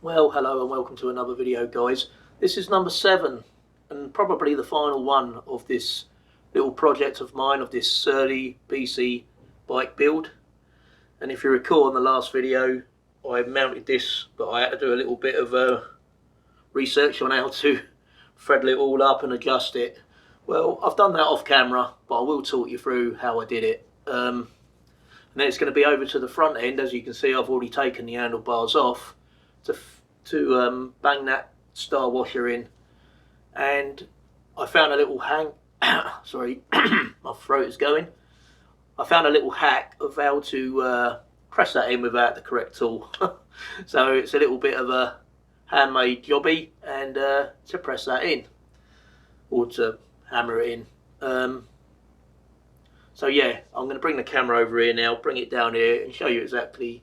Well, hello and welcome to another video, guys. This is number 7 and probably the final one of this little project of mine, of this Surly BC bike build. And if you recall in the last video, I mounted this, but I had to do a little bit of research on how to thread it all up and adjust it. Well, I've done that off camera, but I will talk you through how I did it. And then it's going to be over to the front end. As you can see, I've already taken the handlebars off to bang that star washer in, and I found a little sorry, my throat is going. I found a little hack of how to press that in without the correct tool. So it's a little bit of a handmade jobby, and to press that in, or to hammer it in. So yeah, I'm going to bring the camera over here now, bring it down here and show you exactly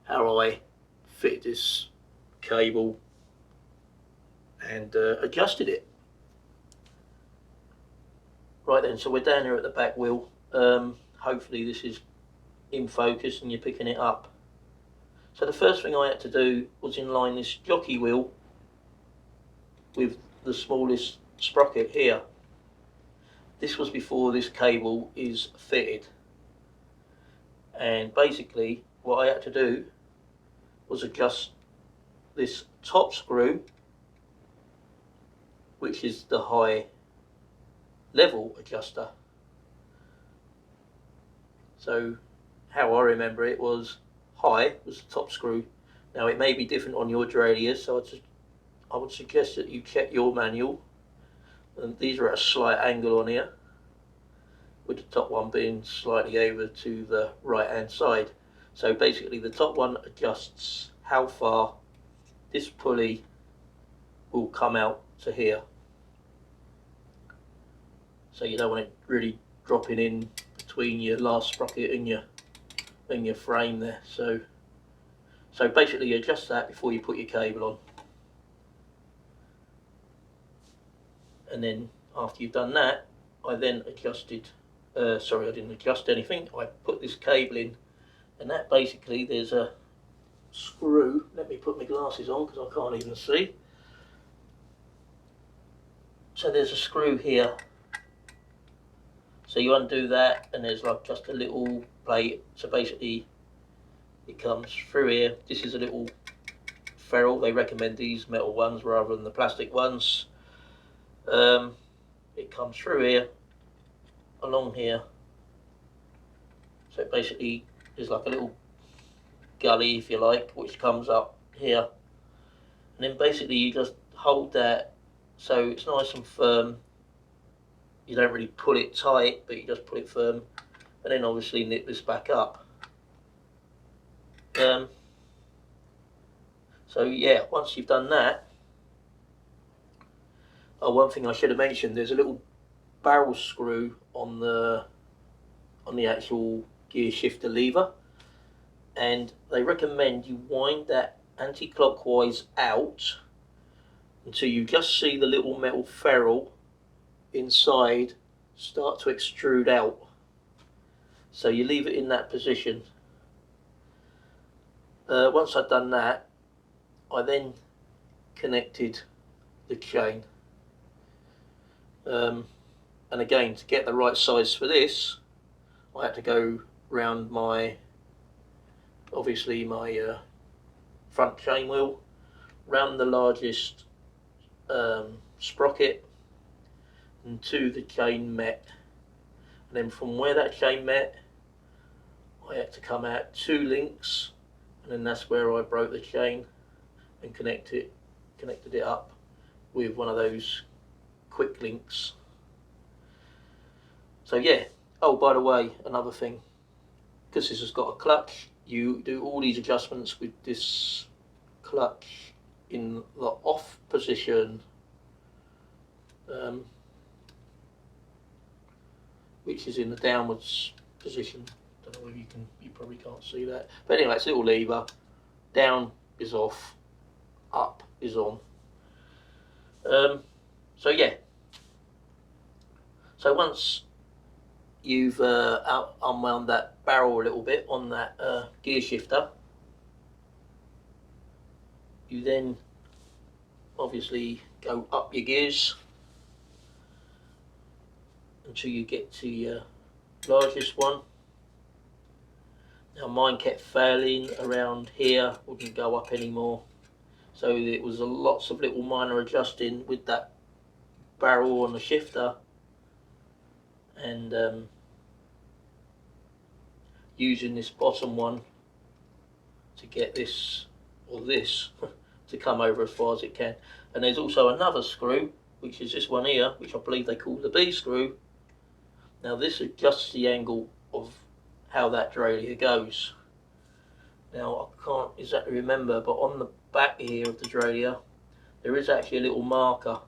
how I fit this cable and adjusted it. Right then, so we're down here at the back wheel. Hopefully this is in focus and you're picking it up. So the first thing I had to do was inline this jockey wheel with the smallest sprocket here. This was before this cable is fitted, and basically what I had to do was adjust this top screw, which is the high level adjuster. So how I remember it was high was the top screw. Now it may be different on your derailleur, so I would suggest that you check your manual. And these are at a slight angle on here, with the top one being slightly over to the right hand side. So basically the top one adjusts how far this pulley will come out to here. So you don't want it really dropping in between your last sprocket and your frame there. So basically adjust that before you put your cable on. And then after you've done that, I then adjusted, sorry, I didn't adjust anything. I put this cable in, and that basically, there's a screw. Let me put my glasses on because I can't even see. So there's a screw here. So you undo that, and there's like just a little plate. So basically it comes through here. This is a little ferrule. They recommend these metal ones rather than the plastic ones. It comes through here, along here. So basically there's like a little gully, if you like, which comes up here, and then basically you just hold that so it's nice and firm. You don't really pull it tight, but you just pull it firm, and then obviously knit this back up. So yeah, once you've done that, one thing I should have mentioned, there's a little barrel screw on the actual gear shifter lever, and they recommend you wind that anti-clockwise out until you just see the little metal ferrule inside start to extrude out. So you leave it in that position. Once I'd done that, I then connected the chain. And again, to get the right size for this, I had to go round obviously my front chain wheel, round the largest sprocket, and to the chain met. And then from where that chain met, I had to come out 2 links, and then that's where I broke the chain and connected it up with one of those quick links. So yeah, oh, by the way, another thing, because this has got a clutch, you do all these adjustments with this clutch in the off position, which is in the downwards position. Don't know whether you probably can't see that, but anyway, it's a little lever. Down is off, up is on. So yeah, so once you've unwound that barrel a little bit on that gear shifter, you then obviously go up your gears until you get to your largest one. Now mine kept failing around here, wouldn't go up anymore, so it was lots of little minor adjusting with that barrel on the shifter, and using this bottom one to get this or this to come over as far as it can. And there's also another screw, which is this one here, which I believe they call the B screw. Now this adjusts the angle of how that derailleur goes. Now I can't exactly remember, but on the back here of the derailleur there is actually a little marker.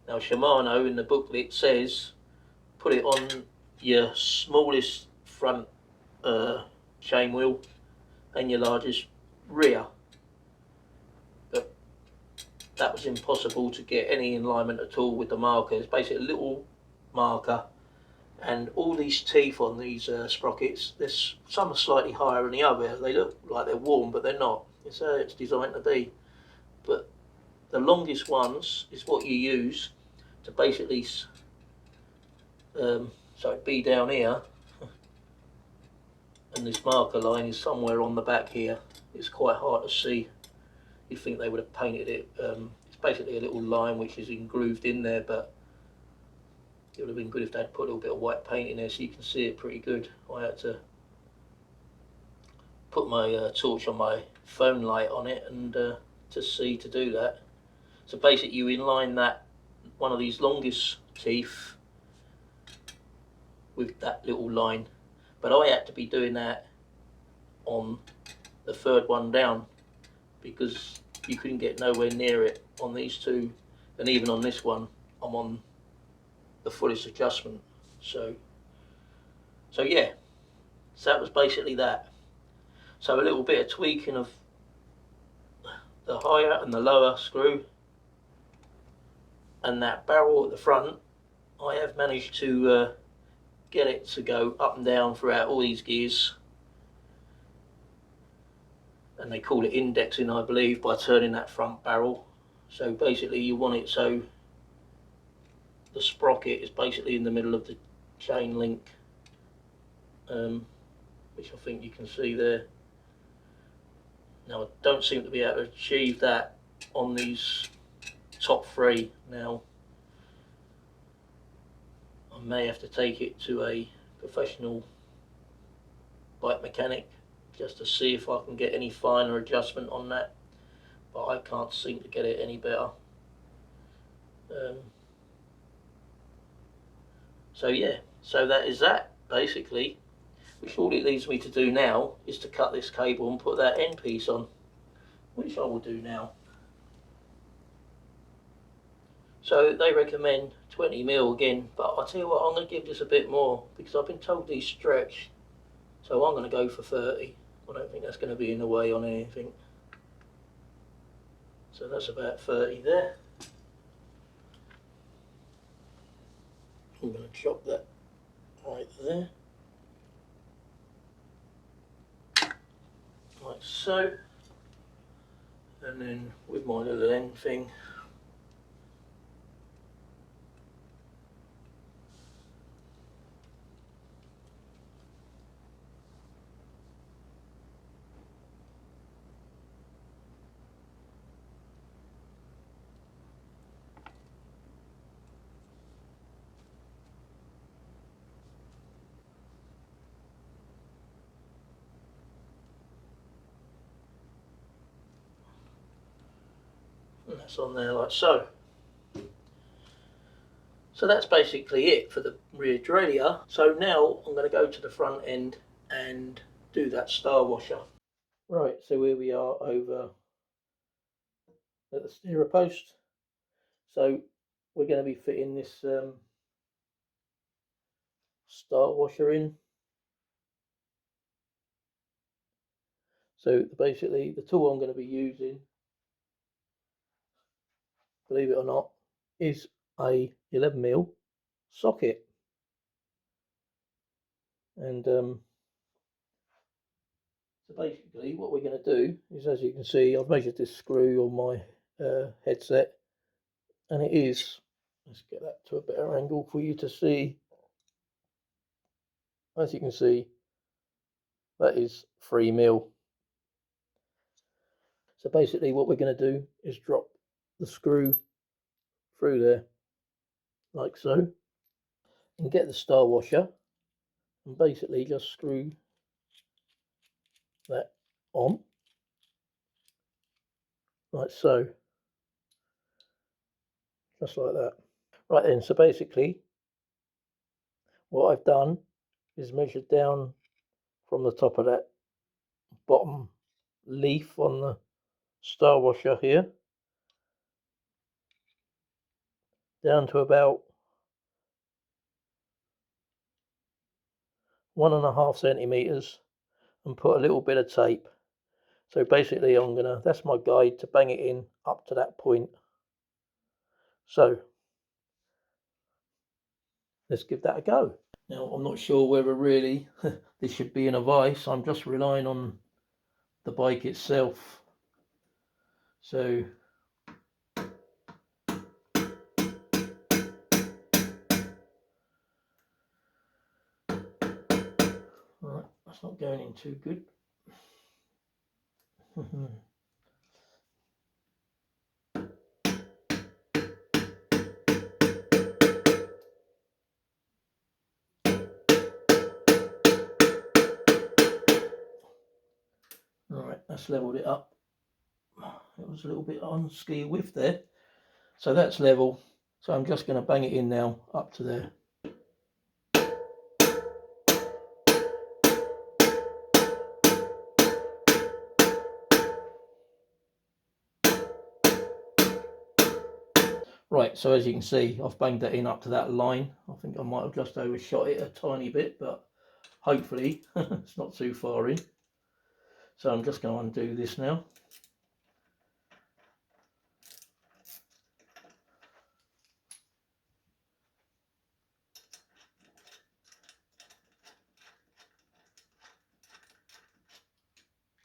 Now Shimano in the booklet says put it on your smallest front chain wheel and your largest rear, but that was impossible to get any alignment at all with the marker. It's basically a little marker, and all these teeth on these sprockets, some are slightly higher than the other. They look like they're worn, but they're not. It's how it's designed to be. But the longest ones is what you use to basically, so it'd be down here, and this marker line is somewhere on the back here. It's quite hard to see. You'd think they would have painted it. It's basically a little line which is grooved in there, but it would have been good if they'd put a little bit of white paint in there so you can see it pretty good. I had to put my torch on my phone light on it and to do that. So basically you inline that one of these longest teeth with that little line, but I had to be doing that on the third one down because you couldn't get nowhere near it on these two, and even on this one I'm on the fullest adjustment. So yeah, so that was basically that. So a little bit of tweaking of the higher and the lower screw, and that barrel at the front, I have managed to get it to go up and down throughout all these gears, and they call it indexing, I believe, by turning that front barrel. So basically you want it so the sprocket is basically in the middle of the chain link, which I think you can see there. Now I don't seem to be able to achieve that on these top three. Now I may have to take it to a professional bike mechanic just to see if I can get any finer adjustment on that, but I can't seem to get it any better. So yeah, so that is that basically, which all it leaves me to do now is to cut this cable and put that end piece on, which I will do now. So they recommend 20mm again, but I'll tell you what, I'm going to give this a bit more because I've been told these stretch, so I'm going to go for 30. I don't think that's going to be in the way on anything. So that's about 30 there. I'm going to chop that right there, like so, and then with my little end thing, and that's on there like so. So that's basically it for the rear derailleur. So now I'm going to go to the front end and do that star washer. Right, so here we are over at the steerer post. So we're going to be fitting this star washer in. So basically the tool I'm going to be using, believe it or not, is a 11mm socket, and So basically what we're going to do is, as you can see, I've measured this screw on my headset, and it is, let's get that to a better angle for you to see. As you can see, that is 3mm. So basically what we're going to do is drop the screw through there like so, and get the star washer and basically just screw that on like so, just like that. Right then, so basically what I've done is measured down from the top of that bottom leaf on the star washer here down to about 1.5 centimeters, and put a little bit of tape. So basically that's my guide to bang it in up to that point. So let's give that a go. Now I'm not sure whether really this should be in a vise. I'm just relying on the bike itself. So right, that's not going in too good. Right, that's leveled it up. It was a little bit on ski whiff there. So that's level. So I'm just going to bang it in now up to there. Right, so as you can see, I've banged that in up to that line. I think I might have just overshot it a tiny bit, but hopefully it's not too far in. So I'm just going to undo this now.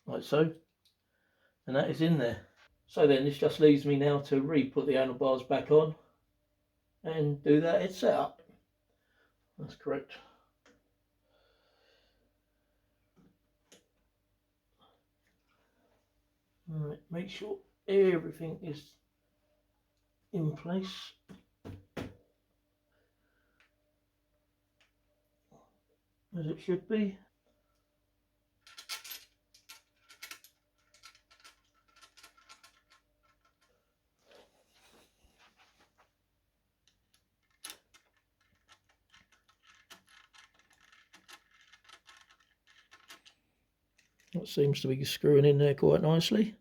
Like so. And that is in there. So then this just leaves me now to re-put the handlebars back on and do that head setup. That's correct. Alright, make sure everything is in place. As it should be. That seems to be screwing in there quite nicely.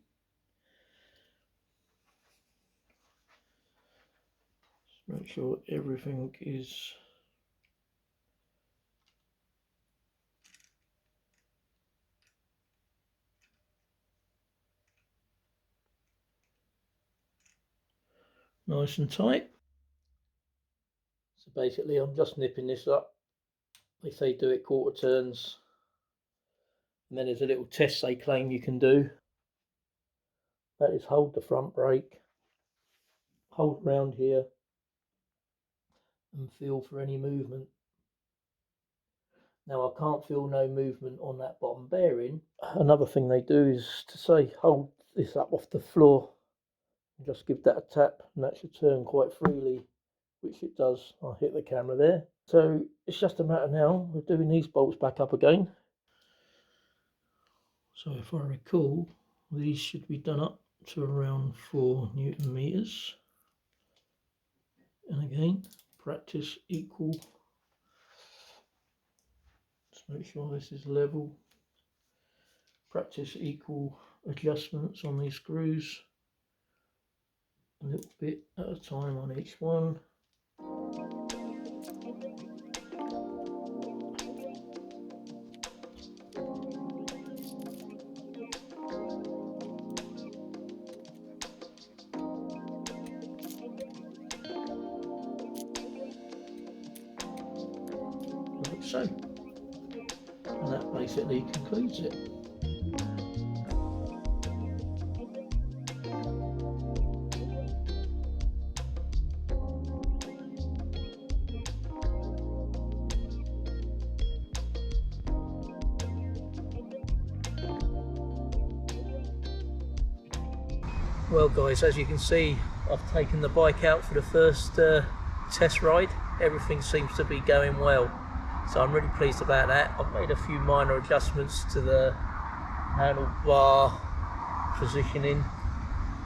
Just make sure everything is nice and tight. So basically I'm just nipping this up. They say do it quarter turns. And then there's a little test they claim you can do. That is hold the front brake, hold round here and feel for any movement. Now I can't feel no movement on that bottom bearing. Another thing they do is to say hold this up off the floor and just give that a tap, and that should turn quite freely, which it does. I'll hit the camera there. So it's just a matter now of doing these bolts back up again. So if I recall, these should be done up to around 4 Newton meters. And again, practice equal. Just make sure this is level. Practice equal adjustments on these screws. A little bit at a time on each one. Like so. And that basically concludes it. Well guys, as you can see, I've taken the bike out for the first test ride. Everything seems to be going well, so I'm really pleased about that. I've made a few minor adjustments to the handlebar positioning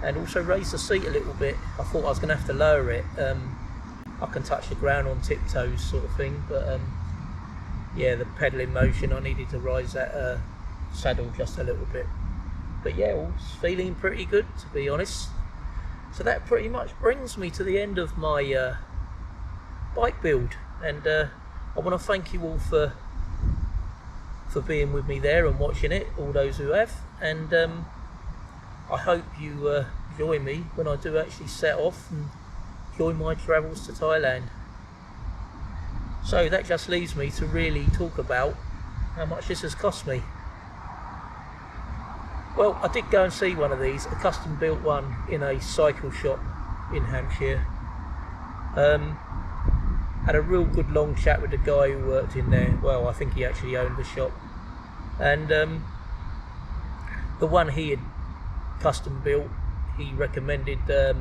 and also raised the seat a little bit. I thought I was going to have to lower it. I can touch the ground on tiptoes sort of thing, but yeah, the pedalling motion, I needed to raise that saddle just a little bit. But yeah, all's feeling pretty good, to be honest. So that pretty much brings me to the end of my bike build, and I want to thank you all for being with me there and watching it, all those who have, and I hope you join me when I do actually set off and join my travels to Thailand. So that just leaves me to really talk about how much this has cost me. Well, I did go and see one of these, a custom built one in a cycle shop in Hampshire. Had a real good long chat with the guy who worked in there. Well, I think he actually owned the shop. And the one he had custom built, he recommended I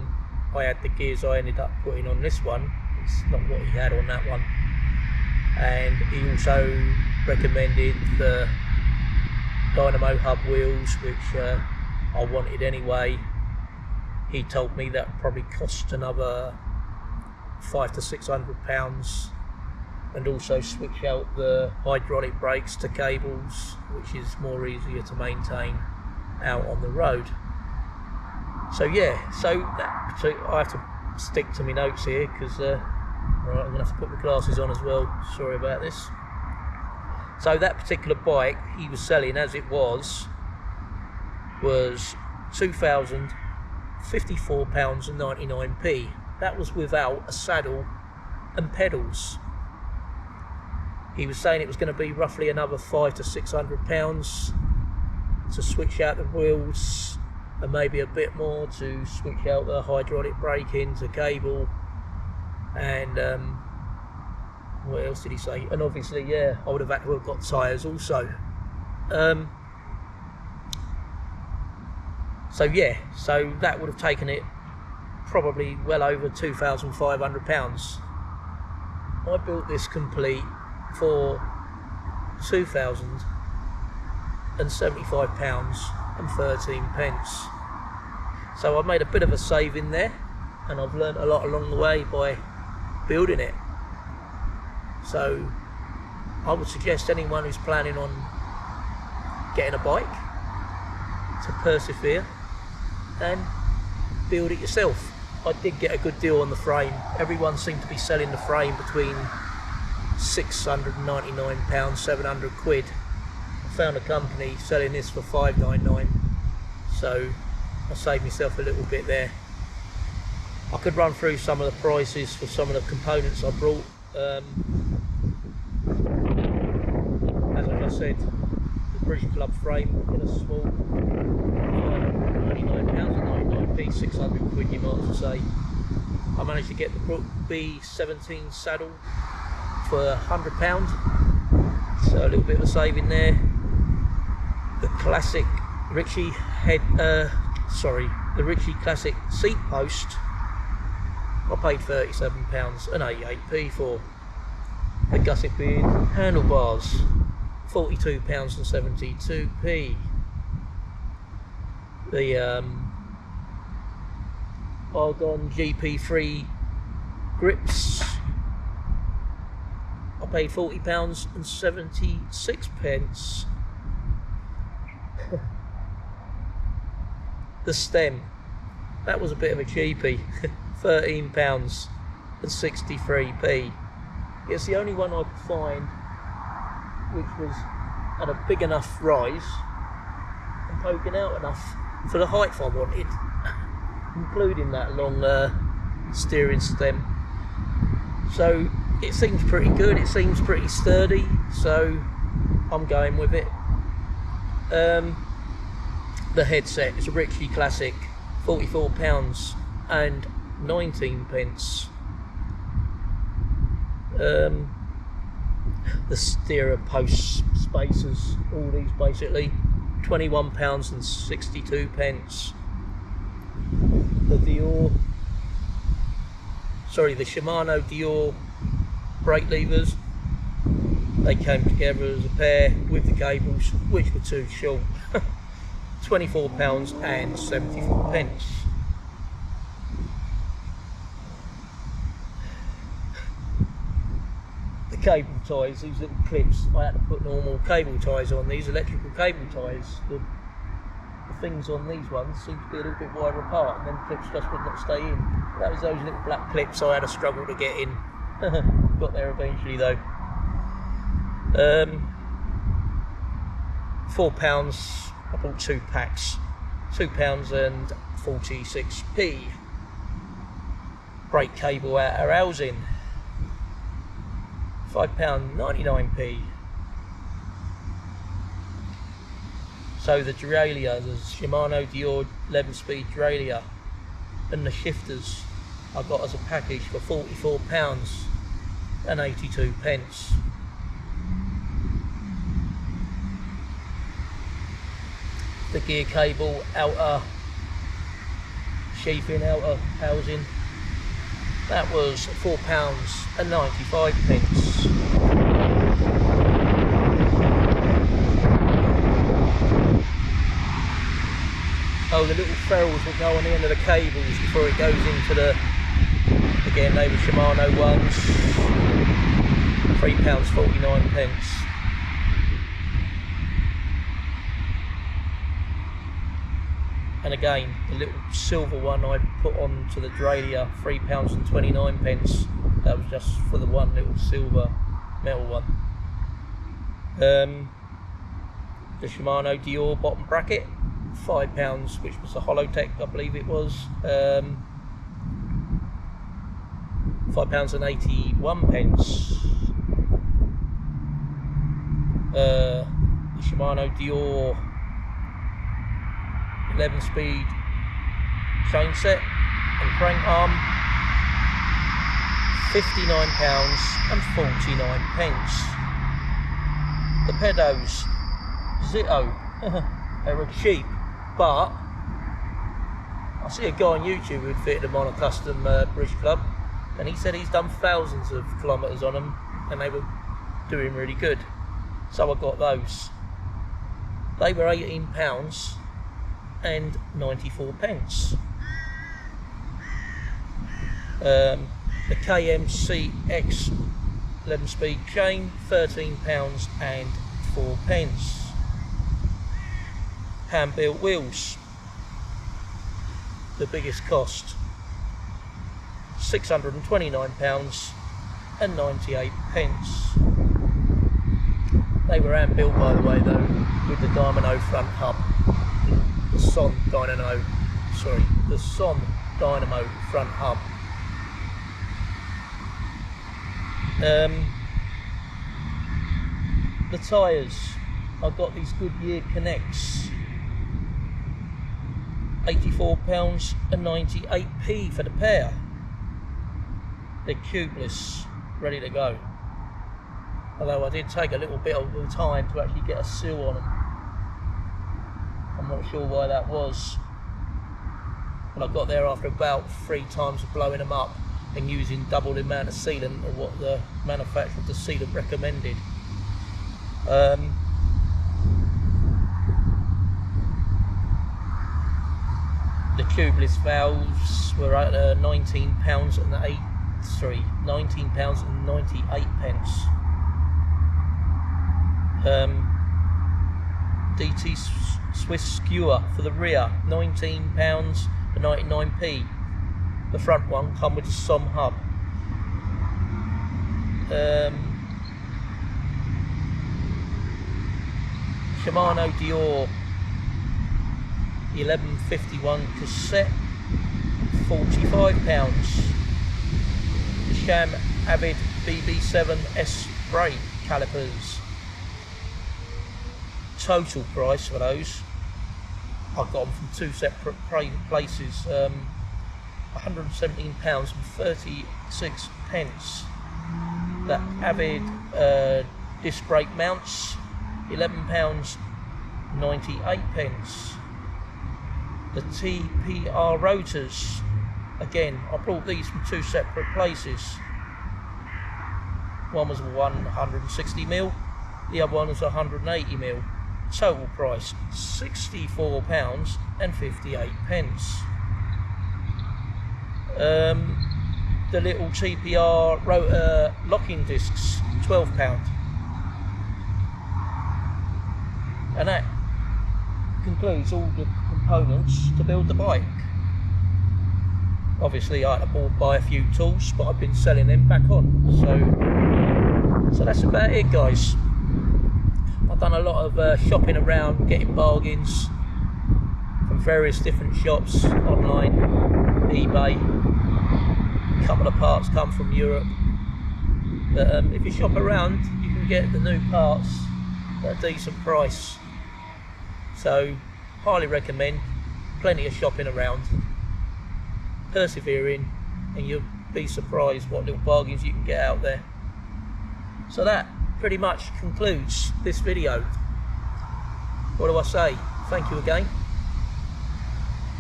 had the gears I ended up putting on this one. It's not what he had on that one. And he also recommended the dynamo hub wheels, which I wanted anyway. He told me that probably cost another £500 to £600, and also switch out the hydraulic brakes to cables, which is more easier to maintain out on the road. So yeah, so I have to stick to my notes here, because right, I'm going to have to put my glasses on as well, sorry about this. So that particular bike he was selling, as it was £2,054.99. That was without a saddle and pedals. He was saying it was going to be roughly another £500 to £600 to switch out the wheels, and maybe a bit more to switch out the hydraulic braking to cable, and what else did he say? And obviously, yeah, I would have had to have got tyres also. So yeah, so that would have taken it probably well over £2,500. I built this complete for £2,075.13. So I've made a bit of a saving there, and I've learnt a lot along the way by building it. So I would suggest anyone who's planning on getting a bike to persevere and build it yourself. I did get a good deal on the frame. Everyone seemed to be selling the frame between £699, £700. I found a company selling this for £599, so I saved myself a little bit there. I could run through some of the prices for some of the components I brought. As I just said, the British Club frame in a small £599.99, 600 quid you might say. I managed to get the Brook B17 saddle for £100, so a little bit of a saving there. The classic Ritchie the Ritchie classic seat post, I paid £37.88 for. The gusset being handlebars, £42.72. The Argon GP3 grips, I paid £40.76. The stem, that was a bit of a cheapie, £13.63. It's the only one I could find which was at a big enough rise and poking out enough for the height I wanted, including that long steering stem. So it seems pretty good, it seems pretty sturdy, so I'm going with it. The headset is a Ritchie Classic, £44.19. The steerer post spacers, all these basically, £21.62. the Shimano derailleur brake levers. They came together as a pair with the cables, which were too short. £24.74. The cable ties, these little clips, I had to put normal cable ties on these, electrical cable ties. The things on these ones seem to be a little bit wider apart, and then clips just would not stay in. That was those little black clips I had a struggle to get in. Got there eventually though. £4. I bought 2 packs, £2.46. Brake cable out of housing, £5.99. So the derailleur, the Shimano derailleur 11-speed derailleur, and the shifters I got as a package for £44.82. The gear cable, outer sheathing, outer housing, that was £4.95. Oh, the little ferrules that go on the end of the cables before it goes into the, again they were Shimano ones, £3.49. And again, the little silver one I put on to the derailleur, £3.29. That was just for the one little silver metal one. The Shimano derailleur bottom bracket, £5, which was a Holotech, I believe it was. £5.81. The Shimano derailleur 11-speed chain set and crank arm, £59.49. The pedos, Zitto, they were cheap, but I see a guy on YouTube who'd fitted them on a custom bridge club, and he said he's done thousands of kilometres on them and they were doing really good. So I got those. They were £18 and 94p. The KMCX 11-speed chain, £13 and 4p. Hand-built wheels, the biggest cost, £629 and 98p. They were hand-built, by the way, though, with the Dynamo front hub. The Son Dynamo front hub. The tyres, I got these Goodyear Connects, £84 and 98p for the pair. They're tubeless, ready to go. Although I did take a little bit of time to actually get a seal on them. I'm not sure why that was, but I got there after about 3 times of blowing them up and using double the amount of sealant of what the manufacturer of the sealant recommended. The tubeless valves were at £19 and £19.98. DT Swiss skewer for the rear, £19 and 99p. The front one come with the SOM hub. Shimano derailleur 1151 cassette, £45. The Sham Avid BB7S brake calipers. Total price for those, I got them from 2 separate places, £117 and 36p. The Avid disc brake mounts, £11 98p. the TPR rotors. Again, I brought these from two separate places. One was 160mm, the other one was 180mm. Total price £64.58. The little TPR rotor locking discs, £12. And that concludes all the components to build the bike. Obviously I had to buy a few tools, but I've been selling them back on. So that's about it, guys. I've done a lot of shopping around, getting bargains from various different shops online, eBay. A couple of parts come from Europe. But if you shop around, you can get the new parts at a decent price. So highly recommend. Plenty of shopping around, persevering, and you'll be surprised what little bargains you can get out there. So that pretty much concludes this video. What do I say? Thank you again.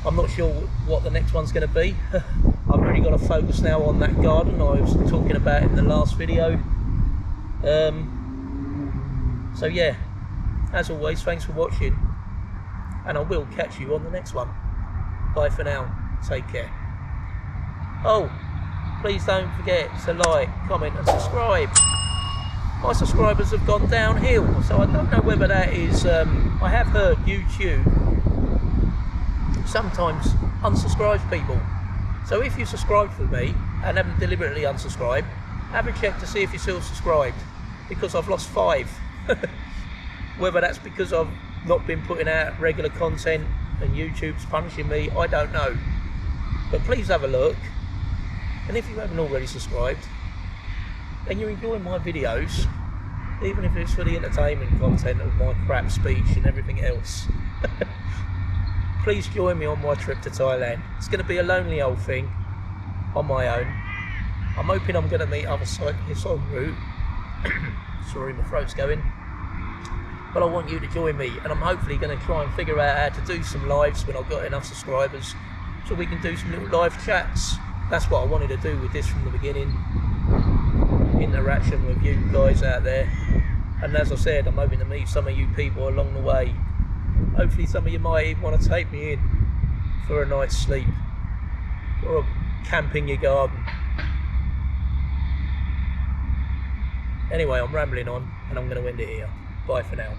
I'm not sure what the next one's going to be. I've really got to focus now on that garden I was talking about in the last video. So yeah, as always, thanks for watching, and I will catch you on the next one. Bye for now. Take care. Oh, please don't forget to like, comment and subscribe. My subscribers have gone downhill, so I don't know whether that is, I have heard YouTube sometimes unsubscribes people. So if you subscribe for me and haven't deliberately unsubscribed, have a check to see if you're still subscribed, because I've lost 5. Whether that's because I've not been putting out regular content and YouTube's punishing me, I don't know. But please have a look, and if you haven't already subscribed and you're enjoying my videos, even if it's for the entertainment content of my crap speech and everything else, please join me on my trip to Thailand. It's going to be a lonely old thing on my own. I'm hoping I'm going to meet other cyclists en route. Sorry, my throat's going. But I want you to join me, and I'm hopefully going to try and figure out how to do some lives when I've got enough subscribers, so we can do some little live chats. That's what I wanted to do with this from the beginning. Interaction with you guys out there. And as I said, I'm hoping to meet some of you people along the way. Hopefully some of you might even want to take me in for a night's sleep, or a camp in your garden. Anyway, I'm rambling on, and I'm going to end it here. Bye for now.